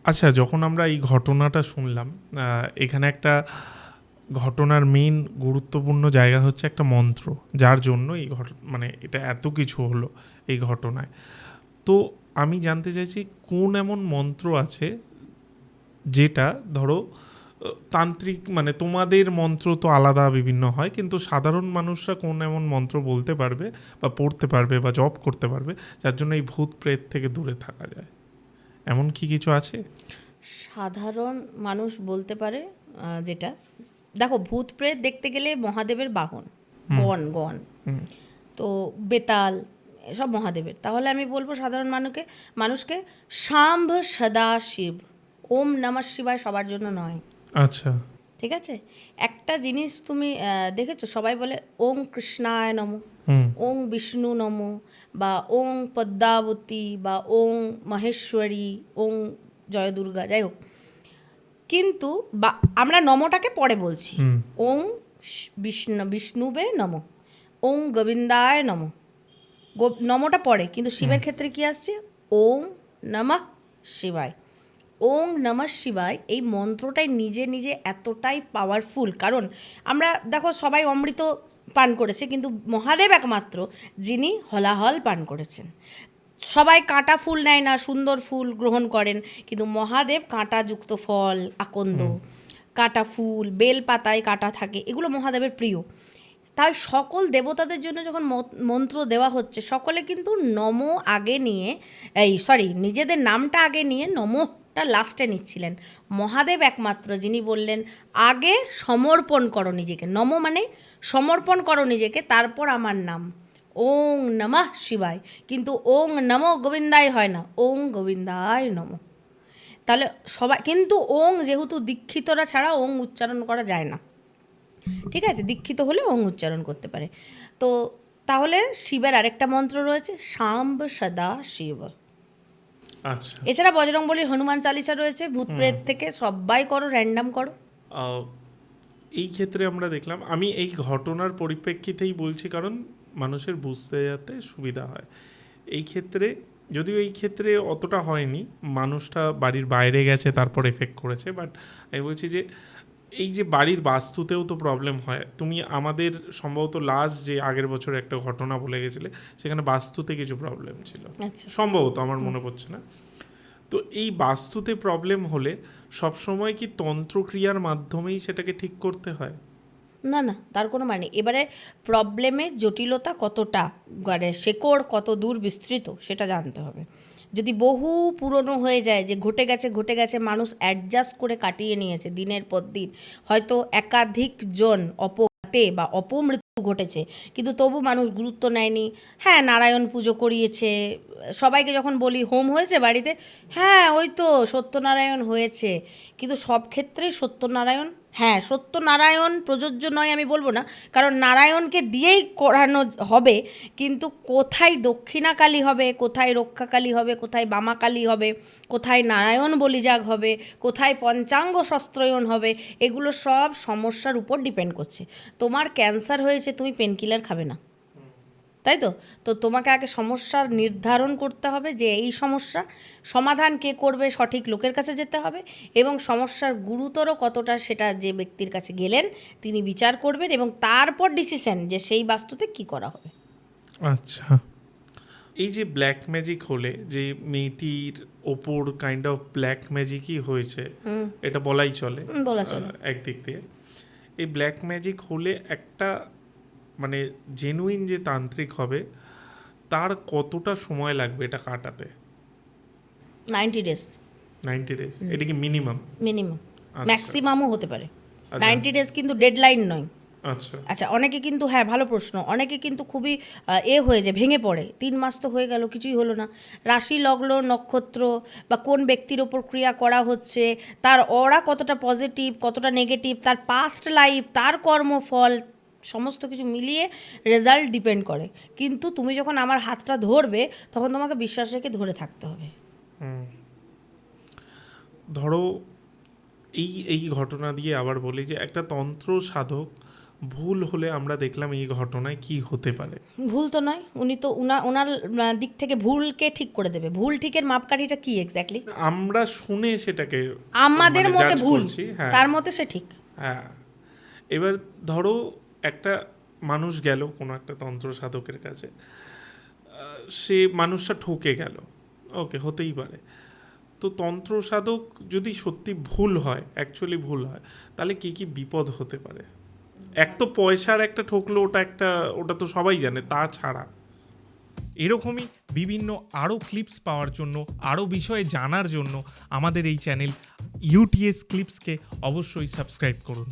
আচ্ছা, যখন আমরা এই ঘটনাটা শুনলাম, এখানে একটা ঘটনার মেইন গুরুত্বপূর্ণ জায়গা হচ্ছে একটা মন্ত্র, যার জন্য এই মানে এটা এত কিছু হলো এই ঘটনায়। তো আমি জানতে চাইছি কোন এমন মন্ত্র আছে যেটা ধরো তান্ত্রিক, মানে তোমাদের মন্ত্র তো আলাদা বিভিন্ন হয়, কিন্তু সাধারণ মানুষরা কোন এমন মন্ত্র বলতে পারবে বা পড়তে পারবে বা জপ করতে পারবে যার জন্য এই ভূত প্রেত থেকে দূরে থাকা যায়? এমন কি কিছু আছে? সাধারণ মানুষ বলতে পারে যেটা, দেখো ভূত প্রেত দেখতে গেলে মহাদেবের বাহন, গণ গণ, তো বেতাল সব মহাদেবের। তাহলে আমি বলবো সাধারণ মানুষকে শাম্ভ সদা শিব, ওম নমঃ শিবায় সবার জন্য নয়। আচ্ছা। ঠিক আছে, একটা জিনিস তুমি দেখেছো, সবাই বলে ওং কৃষ্ণায় নমঃ, হুম। ওং বিষ্ণু নমঃ, বা ওং পদ্মাবতী, বা ওং মহেশ্বরী, ওং জয় দুর্গা, যাই হোক। কিন্তু বা আমরা নমটাকে পরে বলছি, ওং বিষ্ণুবে নম, ওং গোবিন্দায় নম, নমটা পরে, কিন্তু শিবের ক্ষেত্রে কি আসছে, ওং নমঃ শিবায়। ওং নমঃ শিবায় এই মন্ত্রটাই নিজে নিজে এতটাই পাওয়ারফুল, কারণ আমরা দেখো সবাই অমৃত পান করেছে, কিন্তু মহাদেব একমাত্র যিনি হলাহল পান করেছেন। সবাই কাঁটা ফুল নেয় না, সুন্দর ফুল গ্রহণ করেন, কিন্তু মহাদেব কাঁটাযুক্ত ফল, আকন্দ, কাঁটা ফুল, বেল পাতায় কাঁটা থাকে, এগুলো মহাদেবের প্রিয়। তাই সকল দেবতাদের জন্য যখন মন্ত্র দেওয়া হচ্ছে, সকলে কিন্তু নম আগে নিয়ে, নিজেদের নামটা আগে নিয়ে নমটা লাস্টে নিচ্ছিলেন। মহাদেব একমাত্র যিনি বললেন আগে সমর্পণ করো নিজেকে, নম মানে সমর্পণ করো নিজেকে, তারপর আমার নাম ওং নমঃ শিবায়। কিন্তু ওং নমো গোবিন্দায় হয় না, ওং গোবিন্দায় নম। তাহলে সবাই কিন্তু ওং, যেহেতু দীক্ষিতরা ছাড়া ওং উচ্চারণ করা যায় না, ঠিক আছে, দীক্ষিত হলে ওং উচ্চারণ করতে পারে। তো তাহলে শিবের আরেকটা মন্ত্র রয়েছে শাম্ব সদা শিব। আচ্ছা। এছাড়া বজরংবলী, হনুমান চালিসা রয়েছে। ভূত প্রেত থেকে সবাই করো, র্যান্ডাম করো। আহ, এই ক্ষেত্রে আমরা দেখলাম, আমি এই ঘটনার পরিপ্রেক্ষিতেই বলছি কারণ মানুষের বুঝতে যাতে সুবিধা হয়। এই ক্ষেত্রে, যদিও এই ক্ষেত্রে অতটা হয়নি, মানুষটা বাড়ির বাইরে গেছে তারপর এফেক্ট করেছে, বাট আমি বলছি যে এই যে বাড়ির বাস্তুতেও তো প্রবলেম হয়। তুমি আমাদের সম্ভবত লাস্ট যে আগের বছর একটা ঘটনা বলে গেছিলে, সেখানে বাস্তুতে কিছু প্রবলেম ছিল আচ্ছা, সম্ভবত, আমার মনে পড়ছে না। তো এই বাস্তুতে প্রবলেম হলে সবসময় কি তন্ত্রক্রিয়ার মাধ্যমেই সেটাকে ঠিক করতে হয়? না না, তার কোনো মানে। এবারে প্রবলেমের জটিলতা কতটা, মানে শেকড় কত দূর বিস্তৃত সেটা জানতে হবে। যদি বহু পুরনো হয়ে যায়, যে ঘটে গেছে, মানুষ অ্যাডজাস্ট করে কাটিয়ে নিয়েছে দিনের পর দিন, হয়তো একাধিক জন অপঘাতে বা অপমৃত্যু ঘটেছে, কিন্তু তবু মানুষ গুরুত্ব নেয়নি। হ্যাঁ, নারায়ণ পুজো করিয়েছে, সবাইকে যখন বলি হোম হয়েছে বাড়িতে, হ্যাঁ ওই তো সত্যনারায়ণ হয়েছে, কিন্তু সব ক্ষেত্রে সত্যনারায়ণ, হ্যাঁ সত্যনারায়ণ প্রযোজ্য নয় আমি বলবো না, কারণ নারায়ণকে দিয়েই করানো হবে, কিন্তু কোথায় দক্ষিণাকালী হবে, কোথায় রক্ষাকালী হবে, কোথায় বামাকালী হবে, কোথায় নারায়ণ বলিযাগ হবে, কোথায় পঞ্চাঙ্গ শস্ত্রয়ন হবে, এগুলো সব সমস্যার উপর ডিপেন্ড করছে। তোমার ক্যান্সার হয়েছে, তুমি পেনকিলার খাবে না, তাই তো? তো তোমাকে আগে সমস্যার নির্ধারণ করতে হবে, যে এই সমস্যা সমাধান কে করবে, সঠিক লোকের কাছে যেতে হবে, এবং সমস্যার গুরুতর কতটা সেটা যে ব্যক্তির কাছে গেলেন তিনি বিচার করবেন, এবং তারপর ডিসিশন যে সেই বাস্তুতে কি করা হবে। আচ্ছা। এই যে ব্ল্যাক ম্যাজিক হলে, যে মেয়েটির ওপর কাইন্ড অফ ব্ল্যাক ম্যাজিকই হয়েছে, এটা বলাই চলে বলা চলে। একদিক দিয়ে। এই ব্ল্যাক ম্যাজিক হলে একটা, মানে জেনুইন যে তান্ত্রিক হবে তার কতটা সময় লাগবে এটা কাটাতে? 90 ডেজ 90 ডেজ, এটা কি মিনিমাম? মিনিমাম, আচ্ছা। ম্যাক্সিমামও হতে পারে। আচ্ছা। 90 ডেজ কিন্তু ডেডলাইন নয়। আচ্ছা। আচ্ছা, অনেকে কিন্তু, হ্যাঁ ভালো প্রশ্ন, অনেকে কিন্তু খুবই হয়ে যায়, ভেঙে পড়ে, 3 মাস তো হয়ে গেল কিছুই হলো না। রাশি লগ্ন নক্ষত্র বা কোন ব্যক্তির ওপর ক্রিয়া করা হচ্ছে, তার অরা কতটা পজিটিভ কতটা নেগেটিভ, তার পাস্ট লাইফ, তার কর্মফল, সমস্ত কিছু মিলিয়ে রেজাল্ট ডিপেন্ড করে। কিন্তু তুমি যখন আমার হাতটা ধরবে, তখন তোমাকে বিশ্বাস রেখে ধরে থাকতে হবে। ধরো এই এই ঘটনা দিয়ে আবার বলি যে একটা তন্ত্র সাধক ভুল হলে আমরা দেখলাম এই ঘটনায় কি হতে পারে? ভুল তো নয়, উনি তো ওনার দিক থেকে ভুলকে ঠিক করে দেবে। ভুল ঠিকের মাপকাঠিটা কি এক্স্যাক্টলি? আমরা শুনে সেটাকে আমাদের মানে মতে judge ভুল, করছি। হ্যাঁ তার মতে সে ঠিক। হ্যাঁ, এবার ধরো একটা মানুষ গেল কোনো একটা তন্ত্র সাধকের কাছে, সে মানুষটা ঠকে গেল, ওকে, হতেই পারে। তো তন্ত্র সাধক যদি সত্যি ভুল হয়, অ্যাকচুয়ালি ভুল হয়, তাহলে কি কি বিপদ হতে পারে? এক তো পয়সার একটা ঠকলো, ওটা তো সবাই জানে, তাছাড়া এরকমই বিভিন্ন আরও ক্লিপস পাওয়ার জন্য, আরও বিষয়ে জানার জন্য আমাদের এই চ্যানেল ইউটিএস ক্লিপসকে অবশ্যই সাবস্ক্রাইব করুন।